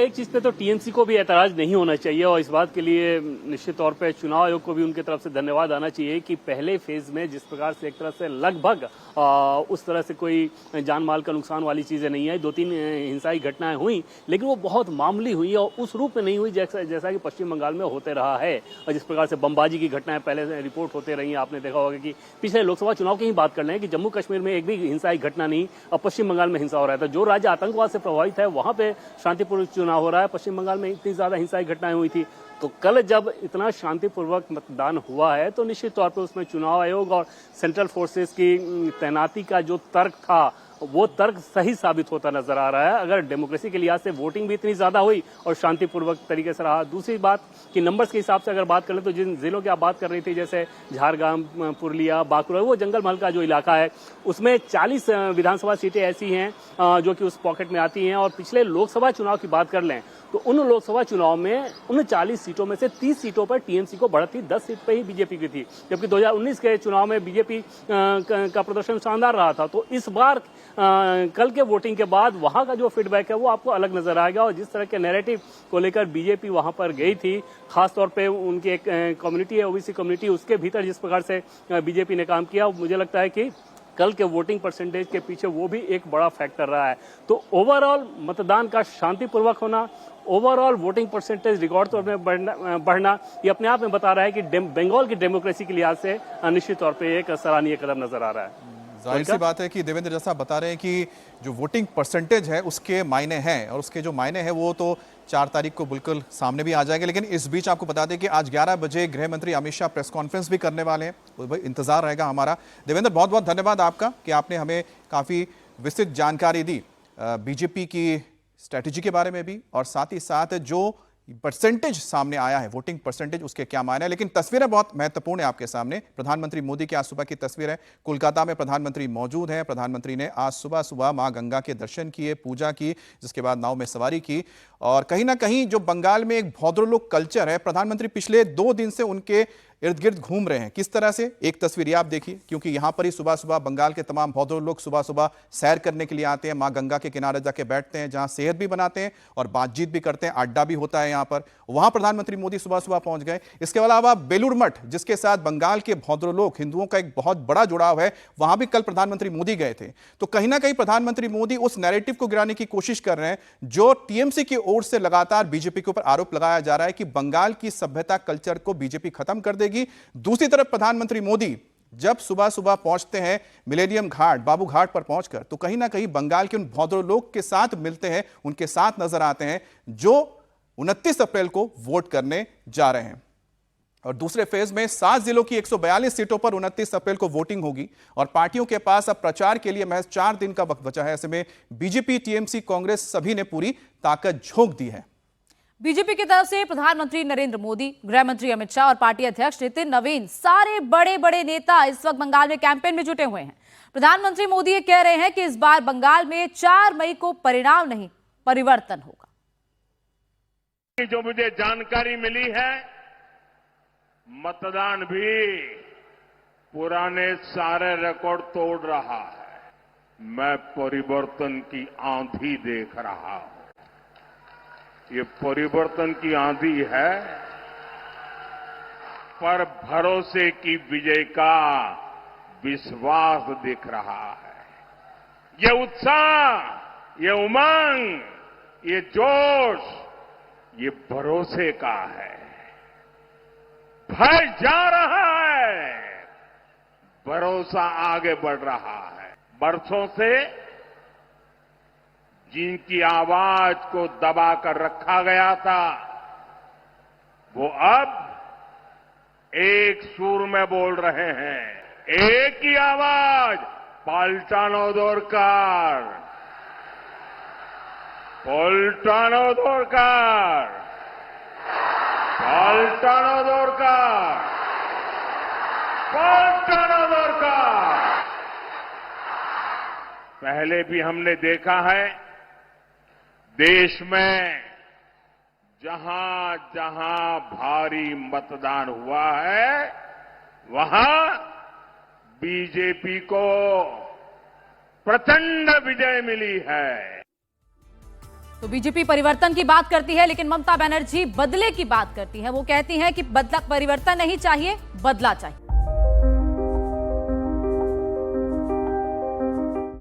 एक चीज पे तो टीएमसी को भी ऐतराज नहीं होना चाहिए और इस बात के लिए निश्चित तौर पे चुनाव आयोग को भी उनकी तरफ से धन्यवाद आना चाहिए कि पहले फेज में जिस प्रकार से एक तरह से लगभग उस तरह से कोई जान माल का नुकसान वाली चीजें नहीं आई। 2-3 हिंसाई घटनाएं हुई लेकिन वो बहुत मामूली हुई और उस रूप में नहीं हुई जैसा कि पश्चिम बंगाल में होते रहा है। और जिस प्रकार से बमबाजी की घटनाएं पहले रिपोर्ट होते रही, आपने देखा होगा कि पिछले लोकसभा चुनाव की ही बात कर लें कि जम्मू कश्मीर में एक भी हिंसाई घटना नहीं और पश्चिम बंगाल में हिंसा हो रहा था। जो राज्य आतंकवाद से प्रभावित है वहां पे शांतिपूर्ण चुनाव हो रहा है। पश्चिम बंगाल में इतनी ज्यादा हिंसाई घटनाएं हुई थी। तो कल जब इतना शांतिपूर्वक मतदान हुआ है तो निश्चित तौर पर उसमें चुनाव आयोग और सेंट्रल फोर्सेस की तैनाती का जो तर्क था वो तर्क सही साबित होता नजर आ रहा है। अगर डेमोक्रेसी के लिहाज से वोटिंग भी इतनी ज्यादा हुई और शांतिपूर्वक तरीके से रहा। दूसरी बात कि नंबर्स के हिसाब से अगर बात करें तो जिन जिलों की आप बात कर रही थी जैसे झारग्राम, पुरुलिया, बांकुरा, वो जंगल महल का जो इलाका है उसमें 40 विधानसभा सीटें ऐसी हैं जो कि उस पॉकेट में आती हैं। और पिछले लोकसभा चुनाव की बात कर लें तो उन लोकसभा चुनाव में उन 40 सीटों में से 30 सीटों पर टीएमसी को बढ़त थी, 10 सीट पर ही बीजेपी की थी। जबकि 2019 के चुनाव में बीजेपी का प्रदर्शन शानदार रहा था। तो इस बार कल के वोटिंग के बाद वहां का जो फीडबैक है वो आपको अलग नजर आएगा। और जिस तरह के नैरेटिव को लेकर बीजेपी वहां पर गई थी, खासतौर पे उनकी एक कम्युनिटी है ओबीसी कम्युनिटी, उसके भीतर जिस प्रकार से बीजेपी ने काम किया, मुझे लगता है कि कल के वोटिंग परसेंटेज के पीछे वो भी एक बड़ा फैक्टर रहा है। तो ओवरऑल मतदान का शांतिपूर्वक होना, ओवरऑल वोटिंग परसेंटेज रिकॉर्ड तौर में बढ़ना, ये अपने आप में बता रहा है कि बंगाल की डेमोक्रेसी के लिहाज से निश्चित तौर पे एक सराहनीय कदम नजर आ रहा है। जाहिर सी बात है कि देवेंद्र जैसा बता रहे हैं कि जो वोटिंग परसेंटेज है उसके मायने हैं और उसके जो मायने हैं वो तो 4 तारीख को बिल्कुल सामने भी आ जाएंगे। लेकिन इस बीच आपको बता दें कि आज 11 बजे गृह मंत्री अमित शाह प्रेस कॉन्फ्रेंस भी करने वाले हैं, वो इंतजार रहेगा हमारा। देवेंद्र, बहुत बहुत धन्यवाद आपका कि आपने हमें काफ़ी विस्तृत जानकारी दी बीजेपी की स्ट्रैटेजी के बारे में भी और साथ ही साथ जो परसेंटेज सामने आया है, वोटिंग परसेंटेज, उसके क्या मायने हैं। लेकिन तस्वीरें बहुत महत्वपूर्ण है आपके सामने। प्रधानमंत्री मोदी की आज सुबह की तस्वीर है। कोलकाता में प्रधानमंत्री मौजूद हैं। प्रधानमंत्री ने आज सुबह सुबह मां गंगा के दर्शन किए, पूजा की, जिसके बाद नाव में सवारी की। और कहीं ना कहीं जो बंगाल में एक भौद्रलोक कल्चर है, प्रधानमंत्री पिछले 2 दिन से उनके इर्द गिर्द घूम रहे हैं। किस तरह से, एक तस्वीर आप देखिए, क्योंकि यहाँ पर ही सुबह सुबह बंगाल के तमाम भौद्र लोग सुबह सुबह सैर करने के लिए आते हैं, माँ गंगा के किनारे जाके बैठते हैं, जहाँ सेहत भी बनाते हैं और बातचीत भी करते हैं, अड्डा भी होता है यहाँ पर। वहाँ प्रधानमंत्री मोदी सुबह सुबह पहुंच गए। इसके अलावा बेलूर मठ, जिसके साथ बंगाल के भौद्र लोग, हिंदुओं का एक बहुत बड़ा जुड़ाव है, वहां भी कल प्रधानमंत्री मोदी गए थे। तो कहीं ना कहीं प्रधानमंत्री मोदी उस नैरेटिव को गिराने की कोशिश कर रहे हैं जो टीएमसी की ओर से लगातार बीजेपी के ऊपर आरोप लगाया जा रहा है कि बंगाल की सभ्यता, कल्चर को बीजेपी खत्म कर देगी। दूसरी तरफ प्रधानमंत्री मोदी जब सुबह सुबह पहुंचते हैं मिलेनियम घाट, बाबू घाट पर पहुंचकर, तो कहीं ना कहीं बंगाल के उन भौद्र लोग के साथ मिलते हैं, उनके साथ नजर आते हैं जो 29 अप्रैल को वोट करने जा रहे हैं। और दूसरे फेज में 7 जिलों की 142 सीटों पर 29 अप्रैल को वोटिंग होगी और पार्टियों के पास अब प्रचार के लिए महज 4 दिन का वक्त बचा है। ऐसे में बीजेपी, टीएमसी, कांग्रेस सभी ने पूरी ताकत झोंक दी है। बीजेपी की तरफ से प्रधानमंत्री नरेंद्र मोदी, गृह मंत्री अमित शाह और पार्टी अध्यक्ष नितिन नवीन, सारे बड़े बड़े नेता इस वक्त बंगाल में कैंपेन में जुटे हुए हैं। प्रधानमंत्री मोदी ये कह रहे हैं कि इस बार बंगाल में 4 मई को परिणाम नहीं, परिवर्तन होगा। जो मुझे जानकारी मिली है, मतदान भी पुराने सारे रिकॉर्ड तोड़ रहा है। मैं परिवर्तन की आंधी देख रहा हूं। ये परिवर्तन की आंधी है, पर भरोसे की विजय का विश्वास दिख रहा है। ये उत्साह, ये उमंग, ये जोश, ये भरोसे का है। भय जा रहा है, भरोसा आगे बढ़ रहा है। बरसों से जिनकी आवाज को दबाकर रखा गया था, वो अब एक सुर में बोल रहे हैं। एक ही आवाज, पाल्टानो दरकार, पाल्टानो दरकार, पाल्टानो दरकार, पाल्टानो दरकार। पहले भी हमने देखा है, देश में जहां जहां भारी मतदान हुआ है, वहां बीजेपी को प्रचंड विजय मिली है। तो बीजेपी परिवर्तन की बात करती है, लेकिन ममता बनर्जी बदले की बात करती है। वो कहती हैं कि बदला परिवर्तन नहीं चाहिए, बदला चाहिए।